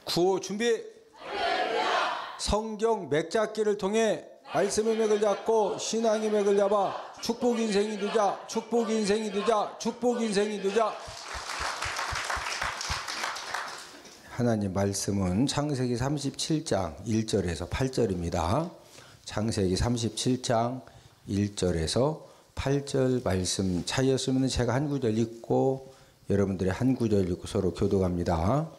구호 준비. 성경 맥잡기를 통해 말씀의 맥을 잡고 신앙의 맥을 잡아 축복 인생이 되자, 축복 인생이 되자, 축복 인생이 되자. 하나님 말씀은 창세기 37장 1절에서 8절입니다. 창세기 37장 1절에서 8절 말씀 차이였으면 제가 한 구절 읽고 여러분들이 한 구절 읽고 서로 교독합니다.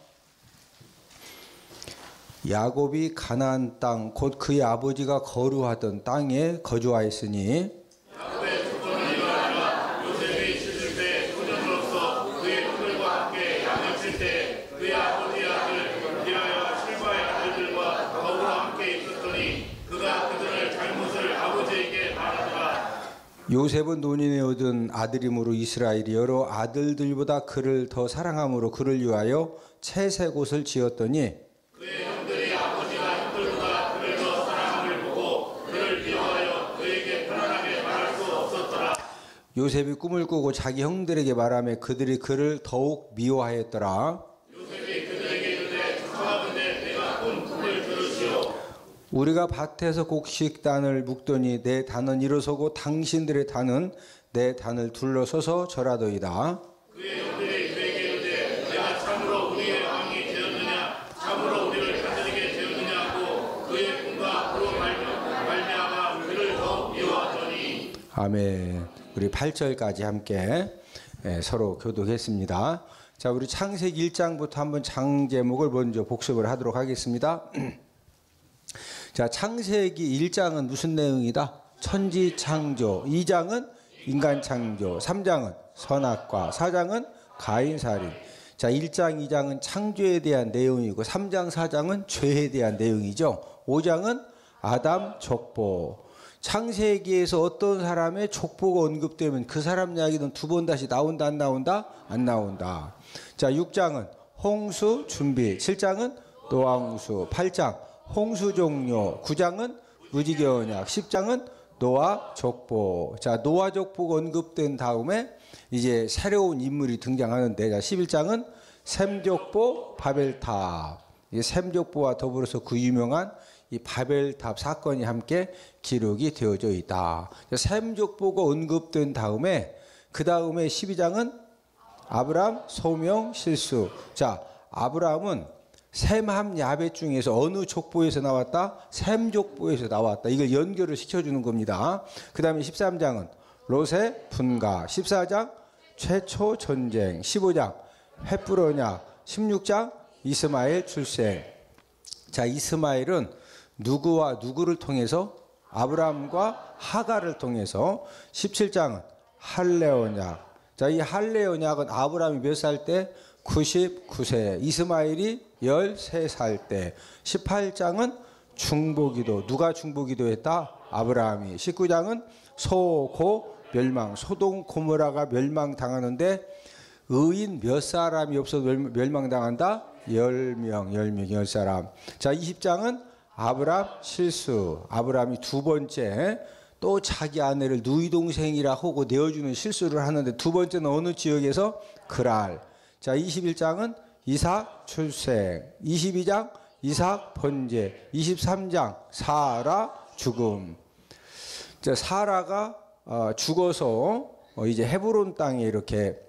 야곱이 가나안 땅 곧 그의 아버지가 거류하던 땅에 거주하였으니 야곱의 조건이 아니라 요셉이 씻을 때 소년으로서 그의 형들과 함께 양을 칠 때 그의 아버지의 아들 빌하여 실바의 아들들과 더불어 함께 있었더니 그가 그들의 잘못을 아버지에게 말하더라. 요셉은 노년에 얻은 아들이므로 이스라엘이 여러 아들들보다 그를 더 사랑함으로 그를 위하여 채색 옷을 지었더니 그의 형들이 아버지가 형들보다 그를 더 사랑함을 보고 그를 미워하여 그에게 편안하게 말할 수 없었더라. 요셉이 꿈을 꾸고 자기 형들에게 말하며 그들이 그를 더욱 미워하였더라. 요셉이 그들에게 이르되 청하건대 내가 꾼 꿈을 들으시오. 우리가 밭에서 곡식단을 묶더니 내 단은 일어서고 당신들의 단은 내 단을 둘러서서 절하더이다. 그의 형들이 그에게 이르되 내가 참으로 우리의 왕이 되었느냐 참으로 우리를 다스리게 되었느냐 하고 그의 꿈과 그로 말미암아 그를 더 미워하더니. 아멘. 우리 8절까지 함께 서로 교독했습니다. 자, 우리 창세기 1장부터 한번 장 제목을 먼저 복습을 하도록 하겠습니다. 자, 창세기 1장은 무슨 내용이다? 천지 창조. 2장은 인간 창조. 3장은 선악과. 4장은 가인 살인. 자, 1장, 2장은 창조에 대한 내용이고 3장, 4장은 죄에 대한 내용이죠. 5장은 아담 족보. 창세기에서 어떤 사람의 족보가 언급되면 그 사람 이야기는 두 번 다시 나온다, 안 나온다? 안 나온다. 자, 6장은 홍수 준비. 7장은 노아 홍수. 8장 홍수 종료. 9장은 무지개 언약. 10장은 노아 족보. 자, 노아 족보가 언급된 다음에 이제 새로운 인물이 등장하는데, 자, 11장은 셈 족보 바벨탑. 이 셈 족보와 더불어서 그 유명한 이 바벨탑 사건이 함께 기록이 되어져 있다. 셈 족보가 언급된 다음에 그 다음에 12장은 아브람 소명 실수. 자, 아브람은 셈 함 야벳 중에서 어느 족보에서 나왔다? 셈 족보에서 나왔다. 이걸 연결을 시켜주는 겁니다. 그 다음에 13장은 롯의 분가. 14장 최초 전쟁. 15장 횃불 언약. 16장 이스마엘 출생. 자, 이스마엘은 누구와 누구를 통해서? 아브람과 하갈을 통해서. 17장은 할례 언약. 자, 이 할례 언약은 아브람이 몇 살 때? 99세. 이스마엘이 13살 때. 18장은 중보기도. 누가 중보기도 했다? 아브라함이. 19장은 소고 멸망. 소돔 고모라가 멸망당하는데 의인 몇 사람이 없어도 멸망당한다? 10명, 10사람. 자, 20장은 아브람 실수. 아브람이 두 번째 또 자기 아내를 누이 동생이라 하고 내어주는 실수를 하는데 두 번째는 어느 지역에서? 그랄. 자, 21장은 이삭 출생. 22장 이삭 번제. 23장 사라 죽음. 자, 사라가 죽어서 이제 헤브론 땅에 이렇게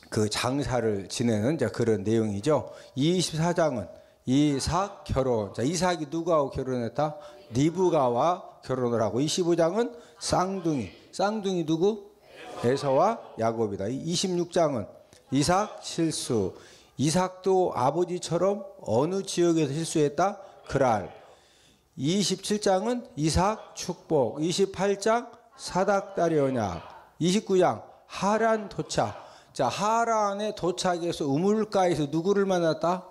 그 장사를 지내는 그런 내용이죠. 24장은 이삭 결혼. 자, 이삭이 누구하고 결혼했다? 리브가와 결혼을 하고. 25장은 쌍둥이. 쌍둥이 누구? 에서와 야곱이다. 26장은 이삭 실수. 이삭도 아버지처럼 어느 지역에서 실수했다? 그랄. 27장은 이삭 축복. 28장 사닥다리 언약. 29장 하란 도착. 자, 하란에 도착해서 우물가에서 누구를 만났다?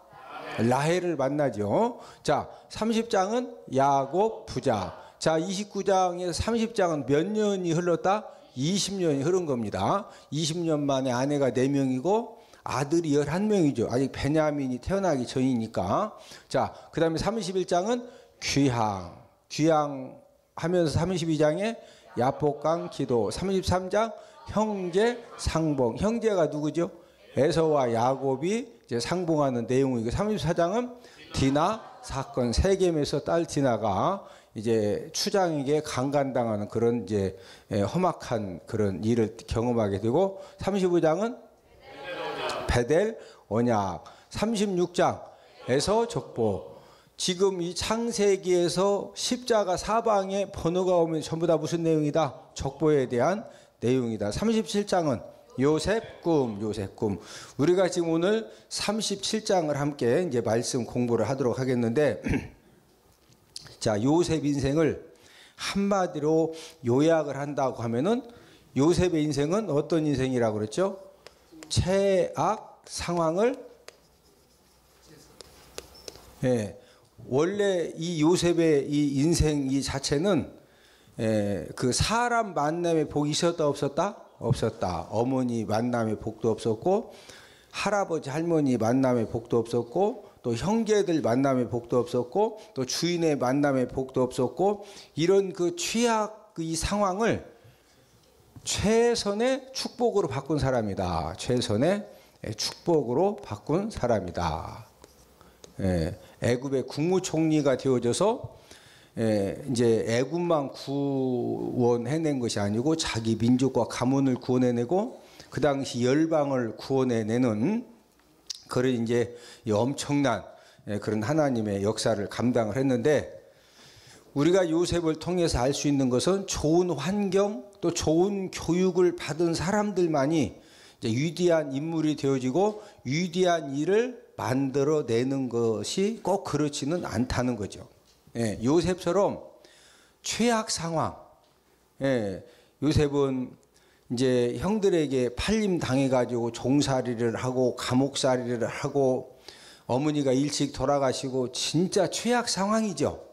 라헬을 만나죠. 자, 30장은 야곱 부자. 자, 29장에서 30장은 몇 년이 흘렀다? 20년이 흐른 겁니다. 20년 만에 아내가 4명이고 아들이 11명이죠. 아직 베냐민이 태어나기 전이니까. 자, 그 다음에 31장은 귀향. 귀향하면서 32장에 야복강 기도. 33장 형제 상봉. 형제가 누구죠? 에서와 야곱이 이제 상봉하는 내용이고 34장은 디나 사건, 세겜에서 딸 디나가 이제 추장에게 강간당하는 그런 이제 험악한 그런 일을 경험하게 되고 35장은 베델 언약, 36장에서 족보. 지금 이 창세기에서 십자가 사방에 번호가 오면 전부 다 무슨 내용이다? 족보에 대한 내용이다. 37장은 요셉 꿈, 요셉 꿈. 우리가 지금 오늘 37장을 함께 이제 말씀 공부를 하도록 하겠는데, 자, 요셉 인생을 한마디로 요약을 한다고 하면은 요셉의 인생은 어떤 인생이라고 그랬죠? 최악 상황을, 예, 원래 이 요셉의 이 인생 이 자체는 그 사람 만남의 복이 있었다 없었다? 없었다. 어머니 만남의 복도 없었고, 할아버지 할머니 만남의 복도 없었고, 또 형제들 만남의 복도 없었고, 또 주인의 만남의 복도 없었고, 이런 그 최악 이 상황을 최선의 축복으로 바꾼 사람이다. 최선의 축복으로 바꾼 사람이다. 애굽의 국무총리가 되어져서 이제 애굽만 구원해낸 것이 아니고 자기 민족과 가문을 구원해내고 그 당시 열방을 구원해내는 그런 이제 엄청난 그런 하나님의 역사를 감당을 했는데, 우리가 요셉을 통해서 알 수 있는 것은 좋은 환경 또 좋은 교육을 받은 사람들만이 이제 위대한 인물이 되어지고 위대한 일을 만들어내는 것이 꼭 그렇지는 않다는 거죠. 요셉처럼 최악 상황, 요셉은 이제 형들에게 팔림 당해가지고 종살이를 하고 감옥살이를 하고 어머니가 일찍 돌아가시고 진짜 최악 상황이죠.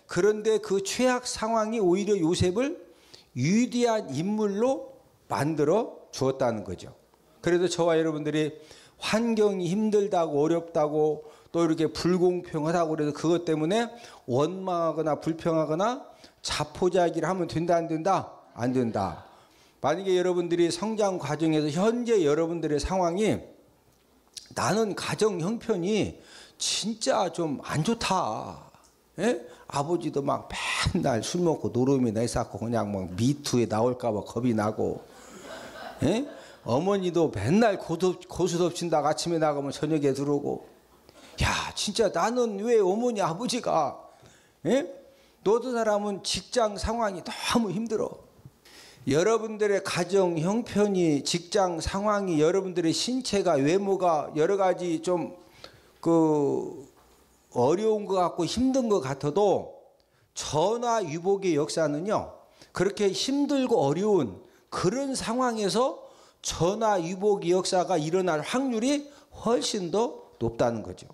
그런데 그 최악 상황이 오히려 요셉을 위대한 인물로 만들어 주었다는 거죠. 그래도 저와 여러분들이 환경이 힘들다고 어렵다고 또 이렇게 불공평하다고 그래서 그것 때문에 원망하거나 불평하거나 자포자기를 하면 된다 안 된다? 안 된다. 만약에 여러분들이 성장 과정에서 현재 여러분들의 상황이 나는 가정 형편이 진짜 좀 안 좋다. 아버지도 막 맨날 술 먹고 노름이나 있었고 그냥 막 미투에 나올까 봐 겁이 나고, 어머니도 맨날 고수 덮친다고 아침에 나가면 저녁에 들어오고, 야 진짜 나는 왜 어머니 아버지가 너도 사람은 직장 상황이 너무 힘들어. 여러분들의 가정 형편이 직장 상황이 여러분들의 신체가 외모가 여러 가지 좀 어려운 것 같고 힘든 것 같아도 전화위복의 역사는요, 그렇게 힘들고 어려운 그런 상황에서 전화위복의 역사가 일어날 확률이 훨씬 더 높다는 거죠.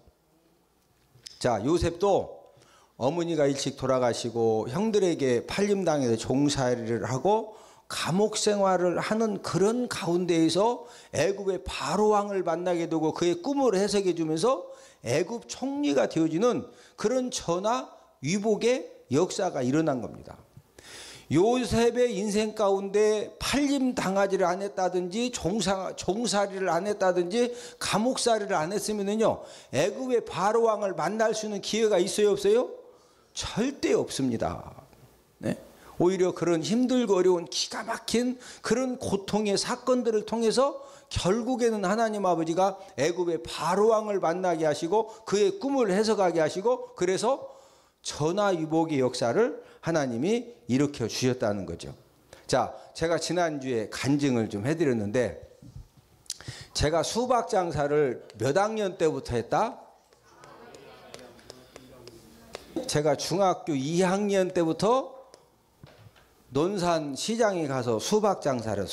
자, 요셉도 어머니가 일찍 돌아가시고 형들에게 팔림당해서 종살이를 하고 감옥 생활을 하는 그런 가운데에서 애굽의 바로왕을 만나게 되고 그의 꿈을 해석해 주면서 애굽 총리가 되어지는 그런 전화위복의 역사가 일어난 겁니다. 요셉의 인생 가운데 팔림당하지를 안 했다든지 종살이를 안 했다든지 감옥살이를 안 했으면요, 애굽의 바로왕을 만날 수 있는 기회가 있어요 없어요? 절대 없습니다. 오히려 그런 힘들고 어려운 기가 막힌 그런 고통의 사건들을 통해서 결국에는 하나님 아버지가 애굽의 바로왕을 만나게 하시고 그의 꿈을 해석하게 하시고 그래서 전화위복의 역사를 하나님이 일으켜 주셨다는 거죠. 자, 제가 지난주에 간증을 좀 해드렸는데, 제가 수박 장사를 몇 학년 때부터 했다? 제가 중학교 2학년 때부터 논산 시장에 가서 수박 장사를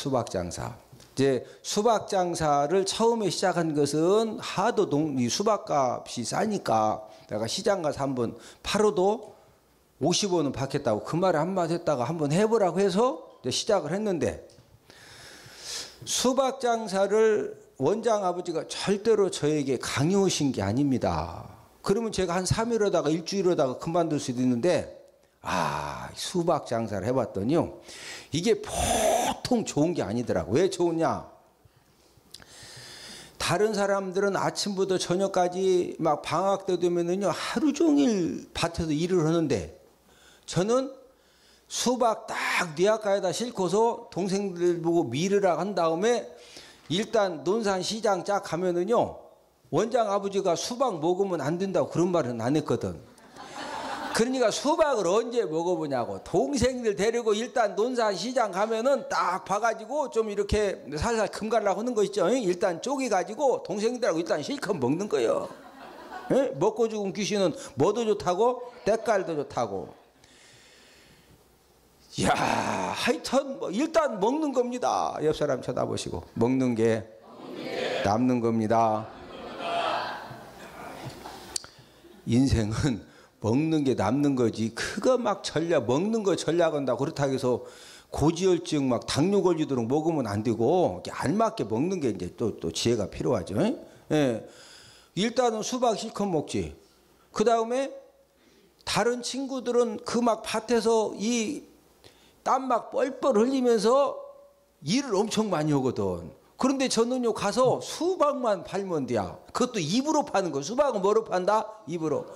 이제 수박 장사를 처음에 시작한 것은 하도 이 수박값이 싸니까 내가 시장 가서 한번 팔아도 50원은 받겠다고 그 말을 한마디 했다가 한번 해보라고 해서 이제 시작을 했는데, 수박 장사를 원장 아버지가 절대로 저에게 강요하신 게 아닙니다. 그러면 제가 한 3일 하다가 일주일 하다가 그만둘 수도 있는데, 수박 장사를 해봤더니요, 이게 보통 좋은 게 아니더라고. 왜 좋으냐? 다른 사람들은 아침부터 저녁까지 막 방학 때 되면은요 하루 종일 밭에서 일을 하는데 저는 수박 딱 니아가에다 싣고서 동생들 보고 밀으라 한 다음에 일단 논산 시장 쫙 가면은요 원장 아버지가 수박 먹으면 안 된다고 그런 말은 안 했거든. 그러니까 수박을 언제 먹어보냐고. 동생들 데리고 일단 논산 시장 가면은 딱 봐가지고 좀 이렇게 살살 금갈라고 하는 거 있죠. 일단 쪼개가지고 동생들하고 일단 실컷 먹는 거예요. 먹고 죽은 귀신은 뭐도 좋다고? 때깔도 좋다고. 이야, 하여튼 뭐 일단 먹는 겁니다. 옆 사람 쳐다보시고. 먹는 게 남는 겁니다. 인생은 먹는 게 남는 거지. 그거 막 전략, 먹는 거 전략한다. 그렇다고 해서 고지혈증 막 당뇨 걸리도록 먹으면 안 되고, 알맞게 먹는 게 이제 또 지혜가 필요하죠. 예. 일단은 수박 실컷 먹지. 그 다음에 다른 친구들은 그 막 밭에서 이 땀 막 뻘뻘 흘리면서 일을 엄청 많이 하거든. 그런데 저는요 가서 수박만 팔면 돼야. 그것도 입으로 파는 거. 수박은 뭐로 판다? 입으로.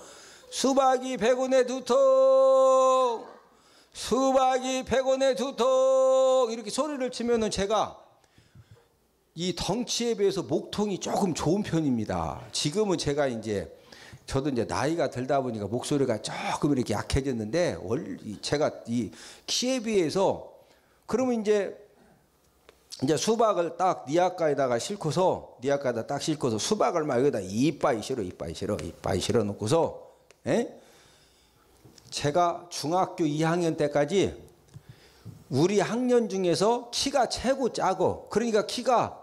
수박이 100원에 2통, 수박이 100원에 2통 이렇게 소리를 치면은 제가 이 덩치에 비해서 목통이 조금 좋은 편입니다. 지금은 제가 이제 저도 이제 나이가 들다 보니까 목소리가 조금 이렇게 약해졌는데 제가 이 키에 비해서 그러면 이제 수박을 딱 니아가에다가 싣고서 니아가에다 딱 싣고서 수박을 막 여기다 이빠이 실어 놓고서 제가 중학교 2학년 때까지 우리 학년 중에서 키가 최고 작어. 그러니까 키가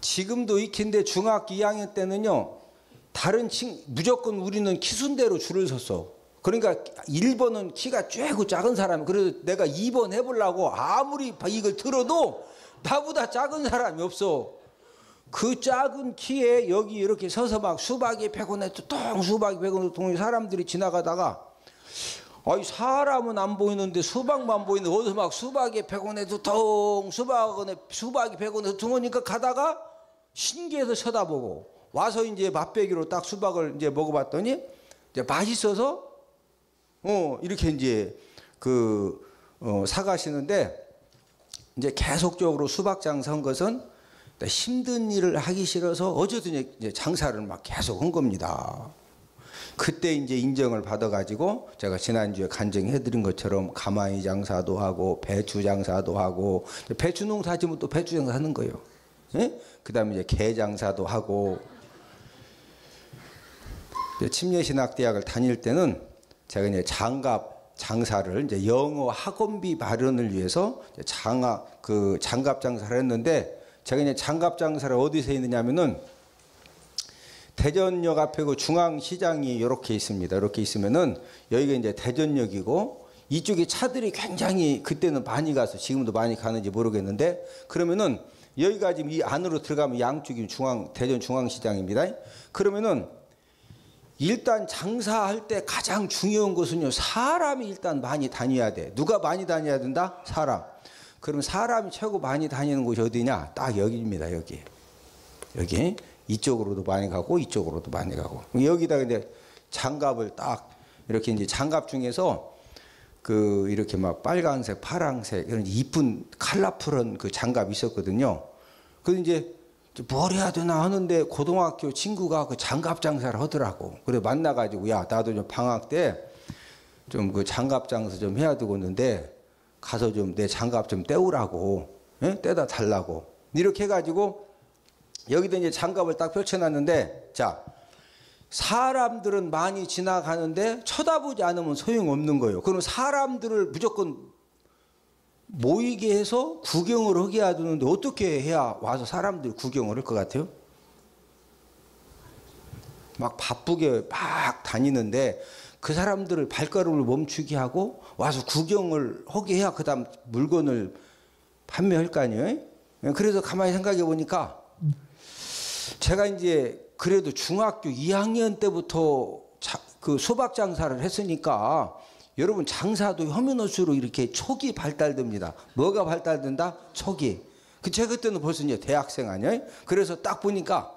지금도 익힌데 중학교 2학년 때는요 다른 무조건 우리는 키순대로 줄을 섰어. 그러니까 1번은 키가 쬐고 작은 사람. 그래서 내가 2번 해보려고 아무리 이걸 들어도 나보다 작은 사람이 없어. 그 작은 키에 여기 이렇게 서서 막 수박이 100원에 2통, 수박이 100원에 2통 사람들이 지나가다가 아이 사람은 안 보이는데 수박만 보이는데 어디서 막 수박이 100원에 2통, 수박이 100원에 2통이니까 가다가 신기해서 쳐다보고 와서 이제 맛배기로 딱 수박을 이제 먹어봤더니 이제 맛있어서 이렇게 이제 사가시는데 이제 계속적으로 수박 장사한 것은 힘든 일을 하기 싫어서 어쨌든 이제 장사를 막 계속 한 겁니다. 그때 이제 인정을 받아가지고 제가 지난주에 간증해드린 것처럼 가마이 장사도 하고 배추 장사도 하고 배추 농사 지면 또 배추 장사 하는 거예요. 그 다음에 이제 게 장사도 하고 침례신학대학을 다닐 때는 제가 이제 장갑 장사를 이제 영어 학원비 마련을 위해서 장갑 장사를 했는데 제가 이제 장갑 장사를 어디서 했느냐면은 대전역 앞에 그 중앙시장이 이렇게 있습니다. 이렇게 있으면은 여기가 이제 대전역이고 이쪽에 차들이 굉장히 그때는 많이 가서 지금도 많이 가는지 모르겠는데 그러면은 여기가 지금 이 안으로 들어가면 양쪽이 대전 중앙시장입니다. 그러면은 일단 장사할 때 가장 중요한 것은요 사람이 일단 많이 다녀야 돼. 누가 많이 다녀야 된다? 사람. 그럼 사람이 최고 많이 다니는 곳이 어디냐? 딱 여기입니다. 여기 이쪽으로도 많이 가고 이쪽으로도 많이 가고 여기다 근데 장갑을 딱 이렇게 이제 장갑 중에서 이렇게 막 빨간색, 파란색 이런 이쁜 컬러풀한 그 장갑이 있었거든요. 그래서 이제 뭘 해야 되나 하는데 고등학교 친구가 그 장갑 장사를 하더라고. 그래 만나가지고 야 나도 좀 방학 때 좀 그 장갑 장사 좀 해야 되겠는데 가서 좀 내 장갑 좀 떼우라고, 떼다 달라고 이렇게 해가지고 여기다 이제 장갑을 딱 펼쳐놨는데 자 사람들은 많이 지나가는데 쳐다보지 않으면 소용없는 거예요. 그럼 사람들을 무조건 모이게 해서 구경을 하게 해야 되는데 어떻게 해야 와서 사람들 구경을 할 것 같아요? 막 바쁘게 막 다니는데 그 사람들을 발걸음을 멈추게 하고 와서 구경을 하게 해야 그 다음 물건을 판매할 거 아니에요? 그래서 가만히 생각해 보니까 제가 이제 그래도 중학교 2학년 때부터 그 수박 장사를 했으니까 여러분 장사도 하면 할수록 이렇게 촉이 발달됩니다. 뭐가 발달된다? 촉이. 제가 그때는 벌써 이제 대학생 아니에요? 그래서 딱 보니까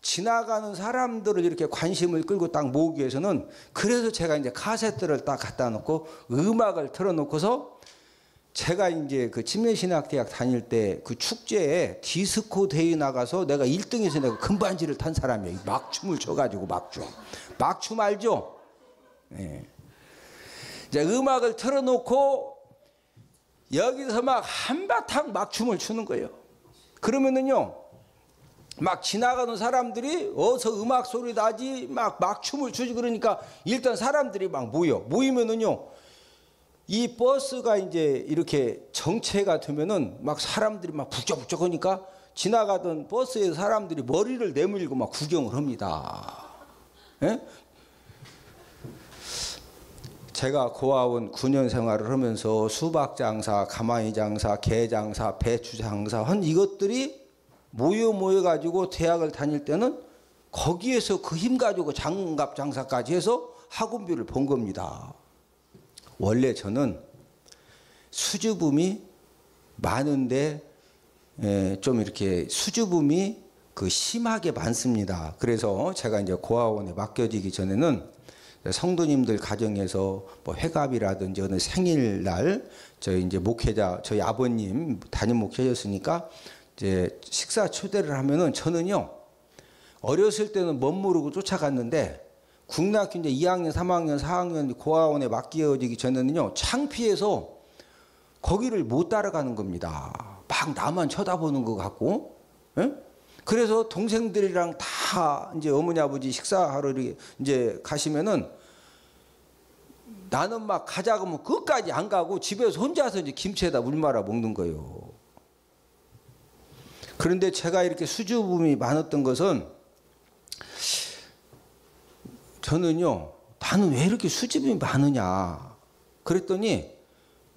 지나가는 사람들을 이렇게 관심을 끌고 딱 모으기 위해서는, 그래서 제가 이제 카세트를 딱 갖다 놓고 음악을 틀어놓고서, 제가 이제 그 침례신학대학 다닐 때 그 축제에 디스코 대회 나가서 내가 1등에서 내가 금반지를 탄 사람이에요. 막춤을 춰가지고 막춤 알죠? 예. 이제 음악을 틀어놓고 여기서 막 한바탕 막춤을 추는 거예요. 그러면은요, 막 지나가는 사람들이 어서 음악 소리 나지 막 춤을 추지. 그러니까 일단 사람들이 막 모이면은요, 이 버스가 이제 이렇게 정체가 되면은 막 사람들이 막 북적북적 하니까 지나가던 버스에 사람들이 머리를 내밀고 막 구경을 합니다. 예? 제가 고아원 9년 생활을 하면서 수박 장사, 가마니 장사, 게 장사, 배추 장사 한 이것들이 모여가지고 대학을 다닐 때는 거기에서 그 힘 가지고 장갑 장사까지 해서 학원비를 번 겁니다. 원래 저는 수주붐이 많은데 좀 이렇게 수주붐이 그 심하게 많습니다. 그래서 제가 이제 고아원에 맡겨지기 전에는 성도님들 가정에서 뭐 회갑이라든지 어느 생일날 저희 이제 목회자, 저희 아버님 담임 목회자였으니까 이제 식사 초대를 하면은 저는요, 어렸을 때는 멋모르고 쫓아갔는데 국민학교 이제 2학년, 3학년, 4학년 고아원에 맡겨지기 전에는요, 창피해서 거기를 못 따라가는 겁니다. 막 나만 쳐다보는 것 같고, 예? 그래서 동생들이랑 다 이제 어머니 아버지 식사하러 이제 가시면은 나는 막 가자고 하면 끝까지 안 가고 집에서 혼자서 이제 김치에다 물 말아 먹는 거예요. 그런데 제가 이렇게 수주붐이 많았던 것은, 저는요, 나는 왜 이렇게 수주붐이 많으냐 그랬더니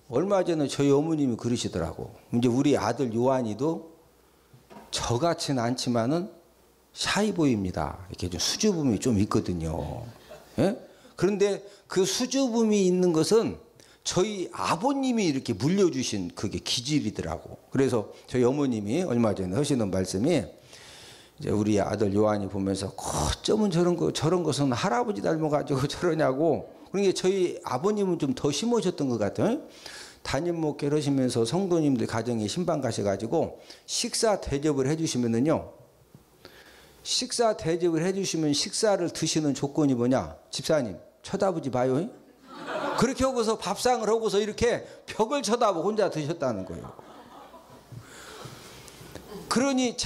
얼마 전에 저희 어머님이 그러시더라고. 이제 우리 아들 요한이도 저같지는 않지만은 샤이보입니다. 이렇게 좀 수줍음이 좀 있거든요. 예? 그런데 그 수줍음이 있는 것은 저희 아버님이 이렇게 물려주신 그게 기질이더라고. 그래서 저희 어머님이 얼마 전에 하시는 말씀이, 이제 우리 아들 요한이 보면서 어쩌면 저런 것은 할아버지 닮아가지고 저러냐고. 그러니까 저희 아버님은 좀 더 심으셨던 것 같아요. 담임 목회를 하시면서 성도님들 가정에 신방 가셔가지고 식사 대접을 해주시면은요, 식사 대접을 해주시면 식사를 드시는 조건이 뭐냐? 집사님 쳐다보지 마요. 그렇게 하고서 밥상을 하고서 이렇게 벽을 쳐다보고 혼자 드셨다는 거예요. 그러니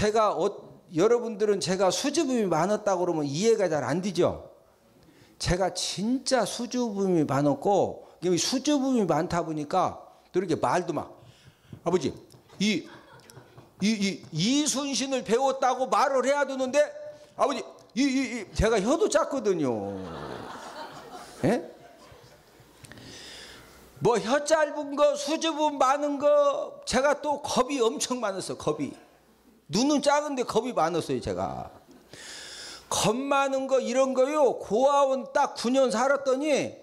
여러분들은 제가 수줍음이 많았다고 그러면 이해가 잘 안 되죠? 제가 진짜 수줍음이 많았고, 수줍음이 많다 보니까 또 이렇게 말도 막, 아버지 이순신을 배웠다고 말을 해야 되는데, 아버지 제가 혀도 작거든요. 예? 뭐 혀 짧은 거, 수줍음 많은 거, 제가 또 겁이 엄청 많았어. 겁이. 눈은 작은데 겁이 많았어요. 제가 겁 많은 거 이런 거요, 고아원 딱 9년 살았더니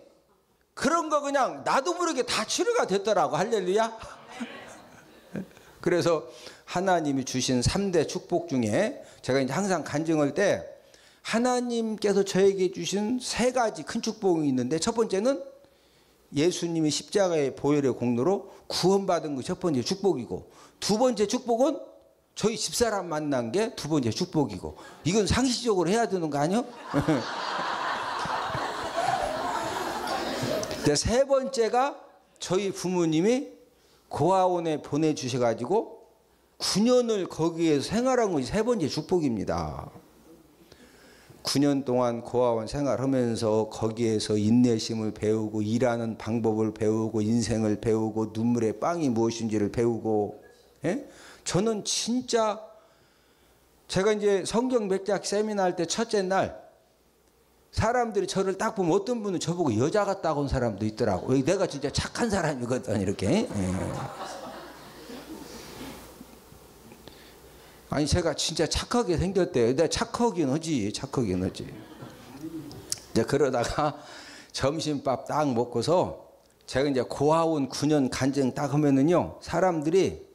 그런 거 그냥 나도 모르게 다 치료가 됐더라고. 할렐루야. 그래서 하나님이 주신 3대 축복 중에 제가 이제 항상 간증할 때 하나님께서 저에게 주신 3가지 큰 축복이 있는데, 첫 번째는 예수님이 십자가의 보혈의 공로로 구원받은 게 첫 번째 축복이고, 두 번째 축복은 저희 집사람 만난 게 두 번째 축복이고, 이건 상식적으로 해야 되는 거 아니요? 세 번째가 저희 부모님이 고아원에 보내주셔가지고 9년을 거기에서 생활한 것이 세 번째 축복입니다. 9년 동안 고아원 생활하면서 거기에서 인내심을 배우고, 일하는 방법을 배우고, 인생을 배우고, 눈물의 빵이 무엇인지를 배우고, 예? 저는 진짜, 제가 이제 성경 맥작 세미나 할 때 첫째 날 사람들이 저를 딱 보면 어떤 분은 저보고 여자 같다고 한 사람도 있더라고. 내가 진짜 착한 사람이거든 이렇게. 예. 아니 제가 진짜 착하게 생겼대요. 내가 착하긴 하지. 이제 그러다가 점심밥 딱 먹고서 제가 이제 고아원 9년 간증 딱 하면은요, 사람들이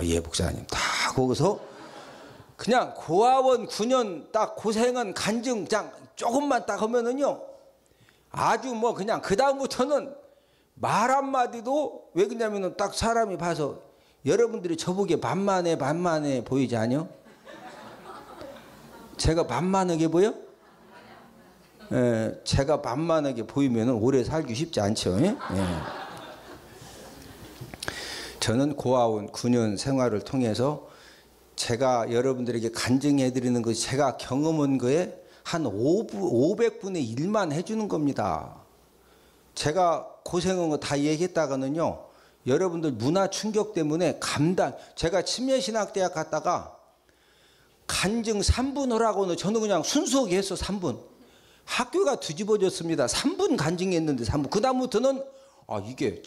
예, 목사님. 다 거기서 그냥 고아원 9년 딱 고생한 간증장 조금만 딱 하면은요, 아주 뭐 그냥 그 다음부터는 말 한마디도, 왜 그러냐면은 딱 사람이 봐서 여러분들이 저보기에 반만해 보이지 않요? 제가 반만하게 보여? 예, 제가 반만하게 보이면은 오래 살기 쉽지 않죠. 예? 예. 저는 고아원 9년 생활을 통해서 제가 여러분들에게 간증해 드리는 것이 제가 경험한 거에 한 500분의 1만 해주는 겁니다. 제가 고생한 거 다 얘기했다가는요, 여러분들 문화 충격 때문에 제가 침례신학대학 갔다가 간증 3분 하라고는 저는 그냥 순수하게 했어. 3분. 학교가 뒤집어졌습니다. 3분 간증했는데 3분. 그 다음부터는 이게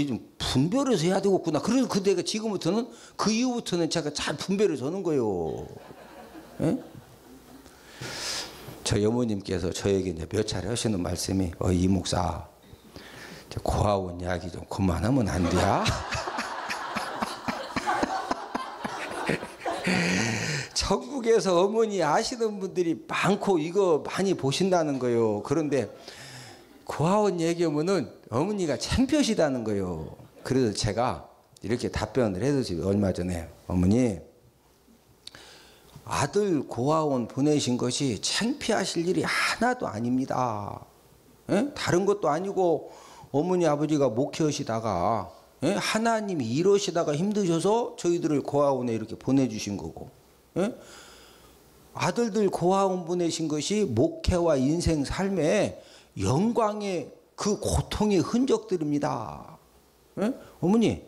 좀 분별해서 해야 되겠구나. 그래서 그때가 지금부터는, 그 이후부터는 제가 잘 분별해서 하는 거예요. 예? 저희 어머님께서 저에게 이제 몇 차례 하시는 말씀이, 이 목사, 고아원 이야기 좀 그만하면 안 돼야? 전국에서 어머니 아시는 분들이 많고 이거 많이 보신다는 거예요. 그런데 고아원 얘기하면은 어머니가 창피하시다는 거예요. 그래서 제가 이렇게 답변을 해드리죠. 얼마 전에, 어머니, 아들 고아원 보내신 것이 창피하실 일이 하나도 아닙니다. 예? 다른 것도 아니고 어머니 아버지가 목회하시다가, 예? 하나님이 이러시다가 힘드셔서 저희들을 고아원에 이렇게 보내주신 거고, 예? 아들들 고아원 보내신 것이 목회와 인생 삶에 영광의 그 고통의 흔적들입니다. 예? 어머니,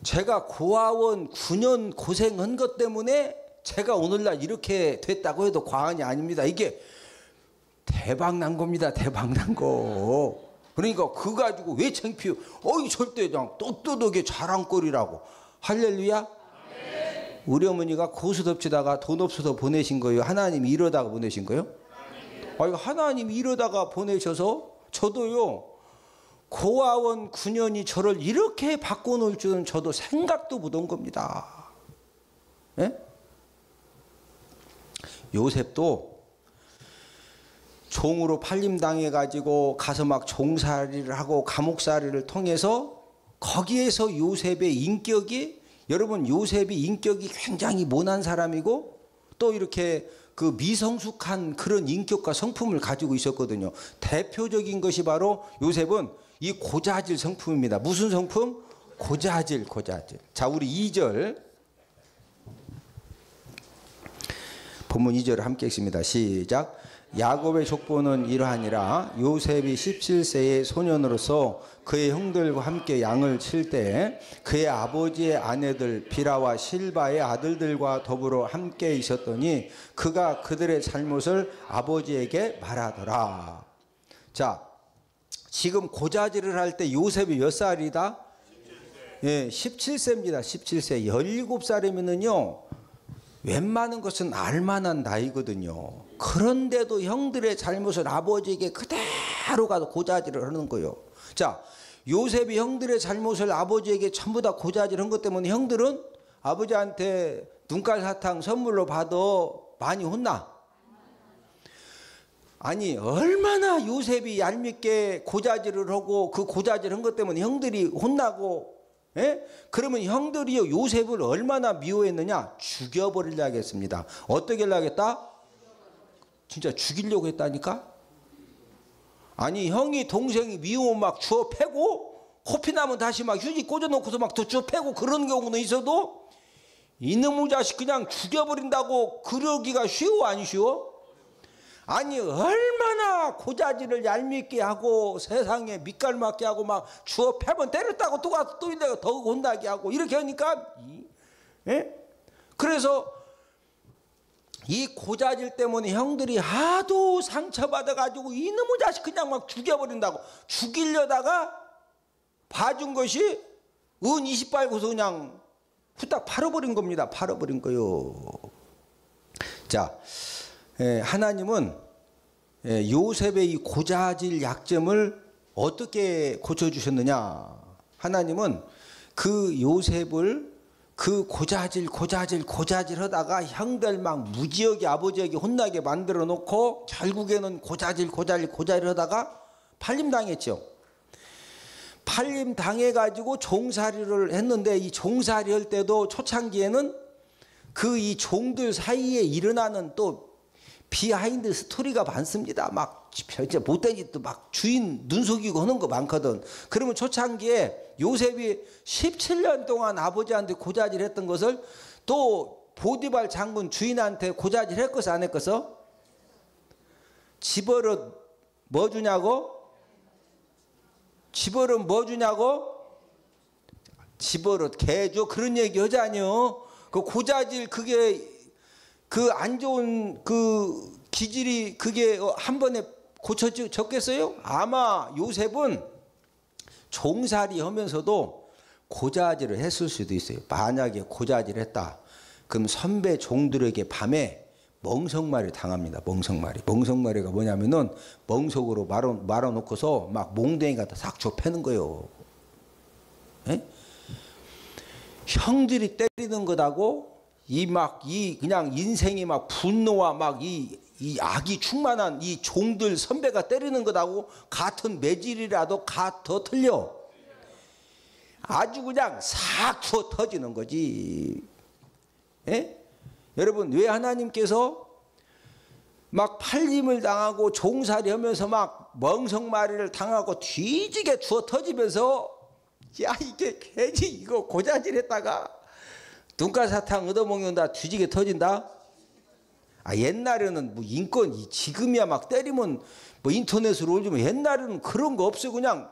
제가 고아원 9년 고생한 것 때문에 제가 오늘날 이렇게 됐다고 해도 과언이 아닙니다. 이게 대박 난 겁니다. 대박 난 거. 그러니까 그거 가지고 왜 창피해요? 절대 그냥 떳떳하게 자랑거리라고. 할렐루야. 네. 우리 어머니가 고수덥지다가 돈 없어서 보내신 거예요? 하나님이 이러다가 보내신 거예요? 하나님이 이러다가 보내셔서 저도요, 고아원 9년이 저를 이렇게 바꿔놓을 줄은 저도 생각도 못한 겁니다. 예? 요셉도 종으로 팔림당해가지고 가서 막 종살이를 하고 감옥살이를 통해서 거기에서 요셉의 인격이, 여러분, 요셉이 인격이 굉장히 모난 사람이고 또 이렇게 그 미성숙한 그런 인격과 성품을 가지고 있었거든요. 대표적인 것이 바로 요셉은 이 고자질 성품입니다. 무슨 성품? 고자질. 자, 우리 2절 본문 2절을 함께 읽습니다. 시작. 야곱의 족보는 이러하니라. 요셉이 17세의 소년으로서 그의 형들과 함께 양을 칠 때 그의 아버지의 아내들 비라와 실바의 아들들과 더불어 함께 있었더니 그가 그들의 잘못을 아버지에게 말하더라. 자, 지금 고자질을 할 때 요셉이 몇 살이다? 17세. 예, 17세입니다. 17세. 17살이면은요, 웬만한 것은 알만한 나이거든요. 그런데도 형들의 잘못을 아버지에게 그대로 가서 고자질을 하는 거예요. 자, 요셉이 형들의 잘못을 아버지에게 전부 다 고자질한 것 때문에 형들은 아버지한테 눈깔 사탕 선물로 받아 많이 혼나? 아니, 얼마나 요셉이 얄밉게 고자질을 하고 그 고자질한 것 때문에 형들이 혼나고, 예? 그러면 형들이 요셉을 얼마나 미워했느냐? 죽여버리려 하겠습니다. 어떻게 하려 하겠다? 진짜 죽이려고 했다니까? 아니, 형이 동생이 미우면 막 주워 패고, 코피 나면 다시 막 휴지 꽂아놓고서 막 더 주워 패고 그런 경우는 있어도 이놈의 자식 그냥 죽여버린다고 그러기가 쉬워 안 쉬워? 아니, 얼마나 고자질을 얄밉게 하고 세상에 밑갈맞게 하고 막 주워 패면 때렸다고 또 가서 또 이래가 더 혼나게 하고 이렇게 하니까, 예? 그래서 이 고자질 때문에 형들이 하도 상처받아가지고 이놈의 자식 그냥 막 죽여버린다고 죽이려다가 봐준 것이 은 20발고서 그냥 후딱 팔아버린 겁니다. 팔아버린 거요. 자, 하나님은 요셉의 이 고자질 약점을 어떻게 고쳐주셨느냐? 하나님은 그 요셉을 그 고자질 하다가 형들 막 무지하게 아버지에게 혼나게 만들어 놓고 결국에는 고자질 하다가 팔림 당했죠. 팔림 당해가지고 종살이를 했는데, 이 종살이 할 때도 초창기에는 그 이 종들 사이에 일어나는 또 비하인드 스토리가 많습니다. 막 진짜 못된 짓도 막 주인 눈 속이고 하는 거 많거든. 그러면 초창기에 요셉이 17년 동안 아버지한테 고자질했던 것을 또 보디발 장군 주인한테 고자질했겠어 안 했겠어? 집어릇 뭐 주냐고? 집어릇 뭐 주냐고? 집어릇 개 줘. 그런 얘기 하자니요. 그 고자질 그게 그 안 좋은 그 기질이 그게 한 번에 고쳐졌겠어요? 아마 요셉은 종살이 하면서도 고자질을 했을 수도 있어요. 만약에 고자질을 했다, 그럼 선배 종들에게 밤에 멍석말이 당합니다. 멍석말이가 뭐냐면은 멍석으로 말아놓고서 막 몽댕이 갖다 싹 좁혀는 거예요. 에? 형들이 때리는 것하고 이 그냥 인생이 막 분노와 막 이 악이 충만한 이 종들 선배가 때리는 것하고 같은 매질이라도 더 틀려. 아주 그냥 싹 투어 터지는 거지. 에? 여러분, 왜 하나님께서 막 팔림을 당하고 종살이 하면서 막 멍석마리를 당하고 뒤지게 투어 터지면서, 야 이게 괜히 이거 고자질했다가 눈가사탕 얻어먹는다 뒤지게 터진다? 옛날에는 뭐 인권, 지금이야 막 때리면 뭐 인터넷으로 올리면, 옛날에는 그런 거 없어요. 그냥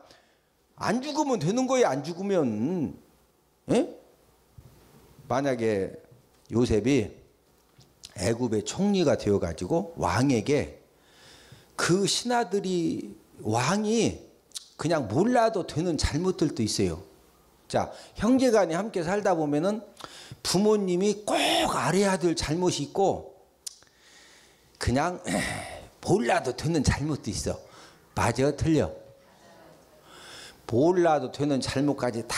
안 죽으면 되는 거예요. 안 죽으면. 에? 만약에 요셉이 애굽의 총리가 되어가지고 왕에게 그 신하들이, 왕이 그냥 몰라도 되는 잘못들도 있어요. 자, 형제간에 함께 살다 보면은 부모님이 꼭 알아야 될 잘못이 있고 그냥 몰라도 되는 잘못도 있어. 맞아 틀려? 몰라도 되는 잘못까지 다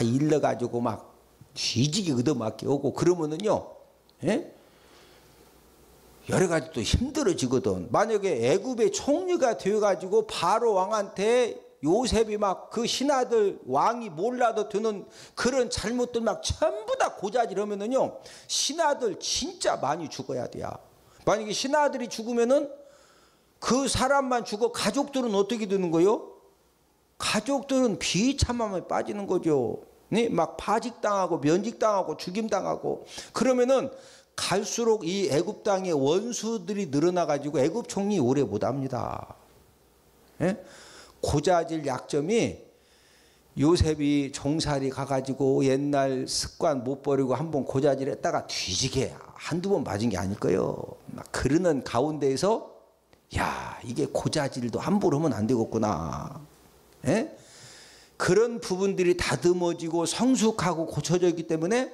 일러가지고 막 뒤지게 얻어맞게 오고 그러면은요, 예? 여러 가지 또 힘들어지거든. 만약에 애굽의 총리가 되어가지고 바로 왕한테 요셉이 막 그 신하들, 왕이 몰라도 되는 그런 잘못들 막 전부 다 고자질하면은요, 신하들 진짜 많이 죽어야 돼요. 만약에 신하들이 죽으면은 그 사람만 죽어 가족들은 어떻게 되는 거요? 가족들은 비참함에 빠지는 거죠. 네? 막 파직당하고 면직당하고 죽임당하고 그러면은 갈수록 이 애굽 땅의 원수들이 늘어나 가지고 애굽 총리 오래 못 합니다. 예? 고자질 약점이, 요셉이 종살이 가가지고 옛날 습관 못 버리고 한번 고자질 했다가 뒤지게 한두 번 맞은 게 아닐 거예요. 막 그러는 가운데에서 야 이게 고자질도 함부로 하면 안 되겠구나. 예? 그런 부분들이 다듬어지고 성숙하고 고쳐져 있기 때문에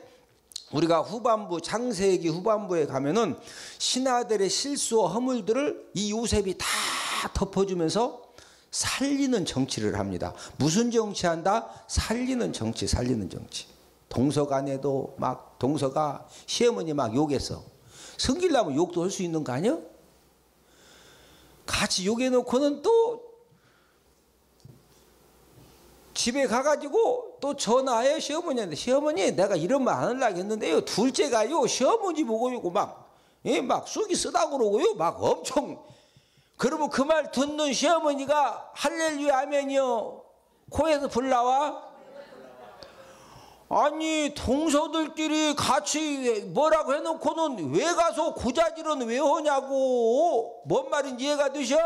우리가 후반부, 창세기 후반부에 가면은 신하들의 실수와 허물들을 이 요셉이 다 덮어주면서 살리는 정치를 합니다. 무슨 정치한다? 살리는 정치. 동서간에도 막 동서가 시어머니 막 욕했어. 성질나면 욕도 할 수 있는 거 아니야? 같이 욕해놓고는 또 집에 가가지고 또 전화해요 시어머니한테. 시어머니 내가 이런 말 안 하려고 했는데요, 둘째가요 시어머니 보고요 막 쑥이 쓰다고 그러고요 막 엄청. 그러면 그 말 듣는 시어머니가 할렐루야 아멘이요 코에서 불 나와? 아니 동서들끼리 같이 뭐라고 해놓고는 왜 가서 고자질은 왜 하냐고. 뭔 말인지 이해가 되셔?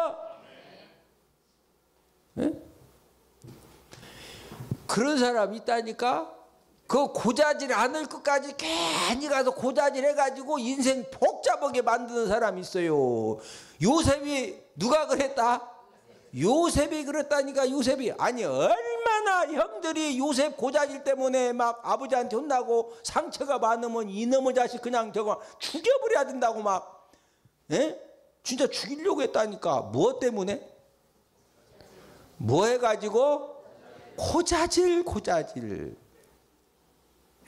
네? 그런 사람이 있다니까. 그 고자질 않을 것까지 괜히 가서 고자질 해가지고 인생 복잡하게 만드는 사람이 있어요. 요셉이 누가 그랬다? 요셉이 그랬다니까. 요셉이. 아니 얼마나 형들이 요셉 고자질 때문에 막 아버지한테 혼나고 상처가 많으면 이놈의 자식 그냥 저거 죽여버려야 된다고 막, 예? 진짜 죽이려고 했다니까. 무엇 때문에? 뭐 해가지고? 고자질.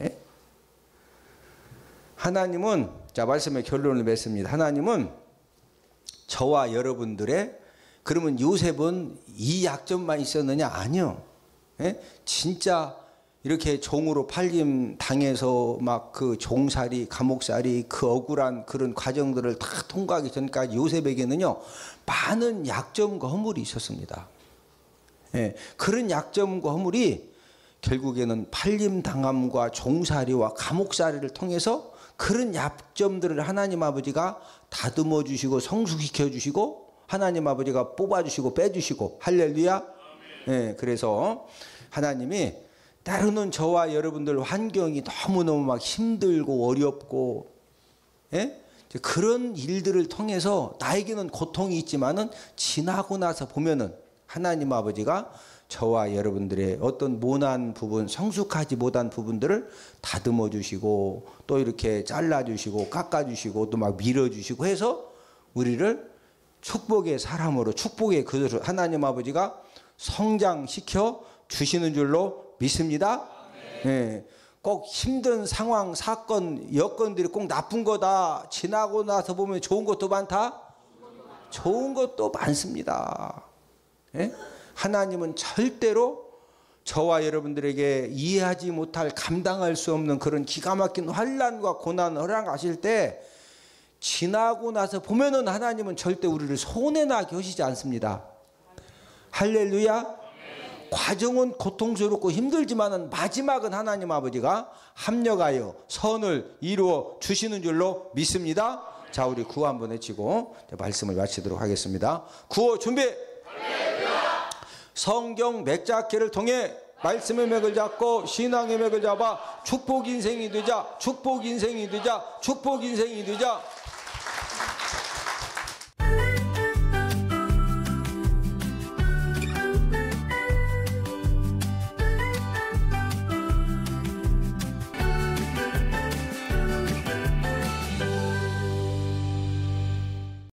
예? 하나님은, 자, 말씀의 결론을 맺습니다. 하나님은 저와 여러분들의, 그러면 요셉은 이 약점만 있었느냐? 아니요. 예? 진짜 이렇게 종으로 팔림 당해서 막 그 종살이, 감옥살이, 그 억울한 그런 과정들을 다 통과하기 전까지 요셉에게는요, 많은 약점과 허물이 있었습니다. 예, 그런 약점과 허물이 결국에는 팔림 당함과 종살이와 감옥살이를 통해서 그런 약점들을 하나님 아버지가 다듬어 주시고 성숙시켜 주시고 하나님 아버지가 뽑아 주시고 빼 주시고, 할렐루야. 예, 그래서 하나님이 때로는 저와 여러분들 환경이 너무너무 막 힘들고 어렵고, 예? 그런 일들을 통해서 나에게는 고통이 있지만은 지나고 나서 보면은 하나님 아버지가 저와 여러분들의 어떤 모난 부분, 성숙하지 못한 부분들을 다듬어 주시고 또 이렇게 잘라 주시고 깎아 주시고 또 막 밀어 주시고 해서 우리를 축복의 사람으로, 축복의 그릇으로 하나님 아버지가 성장시켜 주시는 줄로 믿습니다. 네. 꼭 힘든 상황, 사건, 여건들이 꼭 나쁜 거다. 지나고 나서 보면 좋은 것도 많다. 좋은 것도 많습니다. 네? 하나님은 절대로 저와 여러분들에게 이해하지 못할, 감당할 수 없는 그런 기가 막힌 환난과 고난을 허락하실 때 지나고 나서 보면은 하나님은 절대 우리를 손해나게 하시지 않습니다. 할렐루야. 과정은 고통스럽고 힘들지만은 마지막은 하나님 아버지가 합력하여 선을 이루어 주시는 줄로 믿습니다. 자, 우리 구호 한번 외치고 말씀을 마치도록 하겠습니다. 구호 준비. 할렐루야. 성경 맥잡기를 통해 말씀의 맥을 잡고 신앙의 맥을 잡아 축복 인생이 되자, 축복 인생이 되자, 축복 인생이 되자.